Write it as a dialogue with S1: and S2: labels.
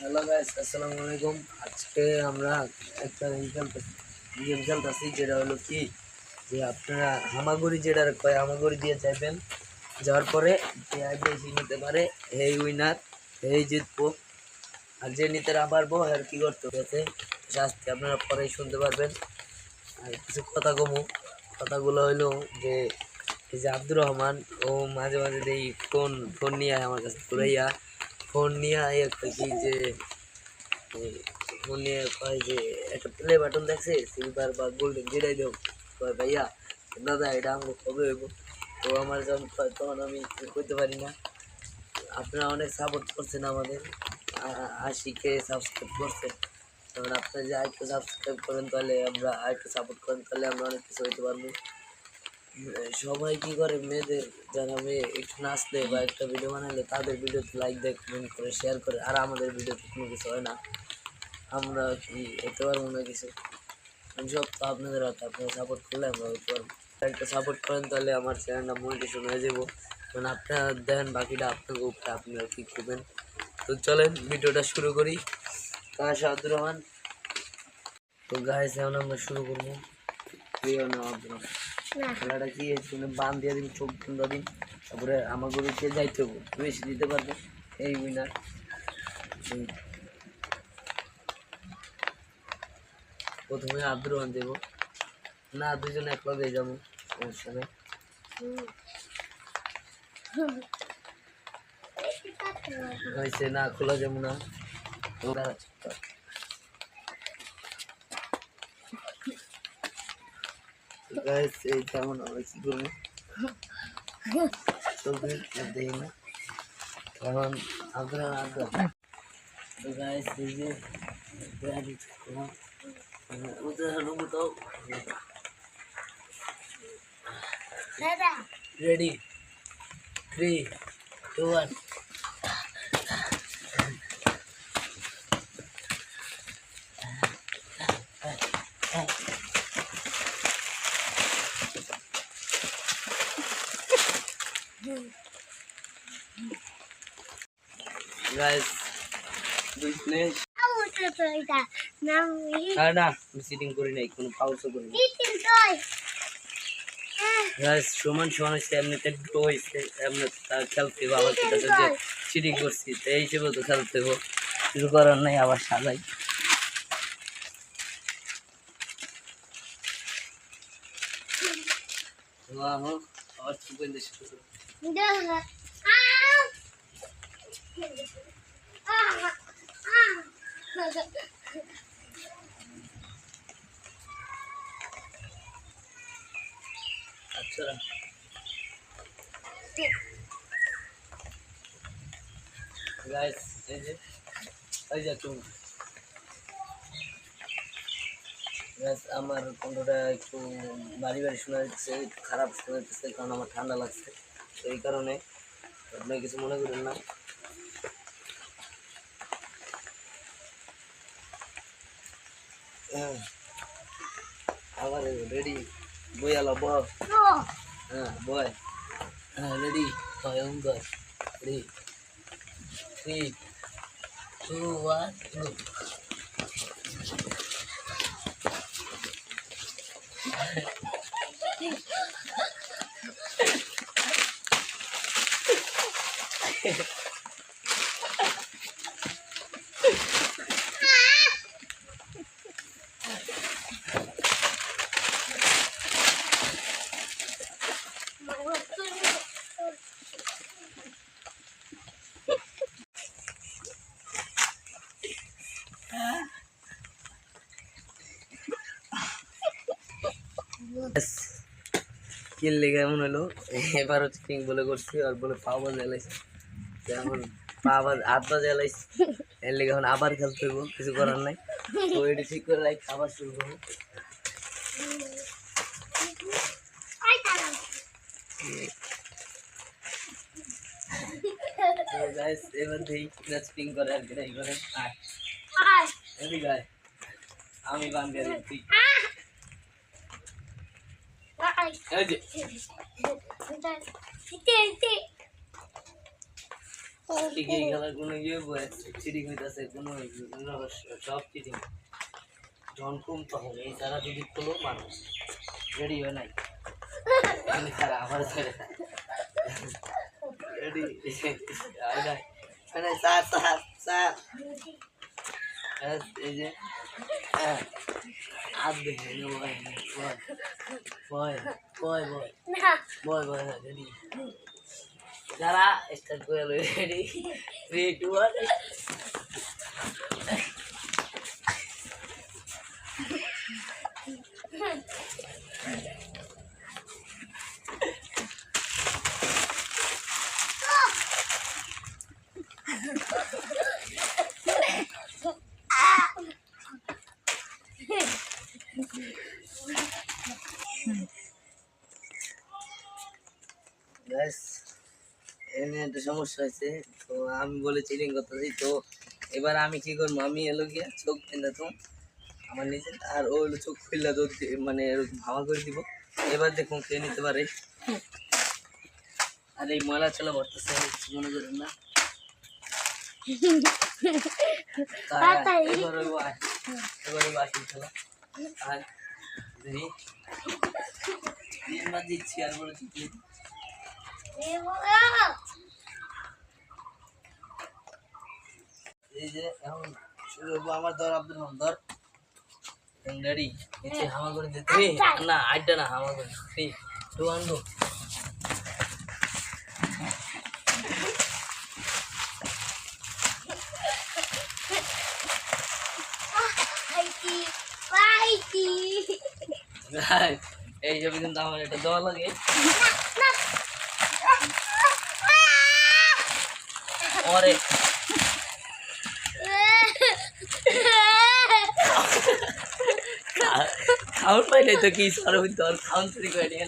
S1: Hello guys, আসসালামু আলাইকুম। আজকে আমরা একটা গেম খেলতেছি, যেটা হলো কি যে আপনারা হামাগুড়ি যেটা কয় হামাগুড়ি দিয়ে যাবেন। যাওয়ার পরে যে বেশি নিতে পারে এই উইনার, এই জিতবো। আর যে নিতে না পারবো আর কি করতে হবে শাস্তি আপনারা পরেই শুনতে পারবেন। আর কিছু কথাগুলো হইলো যে এই যে আব্দুর রহমান ও মাঝে মাঝে এই ফোন নিয়ে আমার কাছে ঘুরাইয়া ফোন নিয়ে কি যে ফোন নিয়ে কয় যে একটা প্লে বাটন দেখছে সিলভার বা গোল্ডেন যেটাই দেব, কয় ভাইয়া দাদা এটা আমাকে কবে হইব। তো আমার যখন কয় তখন আমি করতে পারি না। আপনারা অনেক সাপোর্ট করছেন আমাদের, 80K সাবস্ক্রাইব করছেন। তখন আপনারা যে আরেকটু সাবস্ক্রাইব করেন তাহলে আমরা আরেকটু সাপোর্ট করেন তাহলে আমরা অনেক কিছু হইতে পারবো। সবাই কি করে, মেয়েদের যারা মেয়ে একটু নাচলে বা একটা ভিডিও বানালে তাদের ভিডিওতে লাইক দেয়, কমেন্ট করে, শেয়ার করে, আর আমাদের ভিডিওতে কোনো কিছু হয় না। আমরা কি হতে পারবো না কিছু? সব তো আপনাদের হাতে, আপনারা সাপোর্ট করলে আমরা হতে পারবো। একটা সাপোর্ট করেন তাহলে আমার চ্যানেলটা মনিটাইজেশন হয়ে যাবো। কারণ আপনারা দেন, বাকিটা আপনাকে উপরে, আপনারা কী করবেন। তো চলেন ভিডিওটা শুরু করি। কাশা আব্দুর রহমান। তো গাইস এখন আমরা শুরু করবো। প্রিয় না আব্দুর রহমান, খেলাটা কি বান দিয়ে দিন, চোখ বন্ধ দিন, তারপরে আমার গরুকে যাইতে হবো, বেশি দিতে পারবে এই উইনার। প্রথমে আব্দুর রহমান দেবো না, দুজনে এক লগে যাবো, সমস্যা নেই। হয়েছে না, খোলা যাবো না। এই কেমন হবে, কি করবো চলবে দেখি না। এখন আব্দুর রহমান তো গাইস এই যে ready 3 2 1 guys business না সিটিং করি নাই, কোনো পাউসও করি নাই গাইস। সমান সমান হয়েছে, এমনিতে ড্র হয়েছে, এমনি খেলতে হবে। আবার ঠিক আছে যে চিটিং করছি তো এই হিসেবে তো খেলতে হবে, কিছু করার নাই। আবার সাজাই আবার চুপেন দেশ আচ্ছা গাইস। এই যে তুমি আমার কণ্ঠটা একটু বাড়ি বাড়ি শোনা যাচ্ছে, একটু খারাপ শোনা যাচ্ছে, কারণ আমার ঠান্ডা লাগছে। তো এই কারণে আপনি কিছু মনে করেন না। আবার রেডি বই আলো বয়, হ্যাঁ বয়, হ্যাঁ রেডি ভয়ঙ্কর, রেডি 3 2 1 go. কিল লেগে এমন হলো, এবারও চিটিং বলে করছি আর বলে পা বাজে এলাইছি। এখন হাত বাজে এলাইছি, এর লেগে এখন আবার খেলতে হইব, কিছু করার নাই। তো এটি ঠিক করে লাইক আবার শুরু করবো। এবার দেখি চিটিং করে আর কি করে। আমি বান্ধে দিচ্ছি। ঠিকই খেলার কোনো চিটিং হইতেছে কোনো রহস্য, সব চিটিং। জন কম তখন এই তারা যদি খোলো মানুষ রেডি হয় নাই তারা আবার ছেড়ে রেডি মানে স্যার স্যার স্যার এই যে আর দেখে বয় বয় বয় বয় বয় বয় রেডি যারা স্টার্ট করে রেডি 3 2 1 গাইস এনে একটা সমস্যা হয়েছে তো আমি বলে চিটিং করতেছি তো এবার আমি কি করবো আমি এলো গিয়া চোখ পেন্দা তো আমার নিজে আর ও হলো চোখ খুললা তো মানে এরকম হাওয়া করে দিব এবার দেখুন কে নিতে পারে আর এই ময়লা চলা ভরতেছে মনে করেন না এবারে বাকি খেলা আর দেখি দিন দিচ্ছি আর বলেছি এই যে এখন শুরু হবো আমার ধর আব্দুল রহমান রেডি নিচে হামা করে দিতে না আড্ডা না হামা করে 3 2 1 go এই যে কিন্তু আমার এটা দেওয়া লাগে ওরে খাওয়ার পাইলে তো কি সর হইতো আর খাওয়ান চুরি করে নিয়ে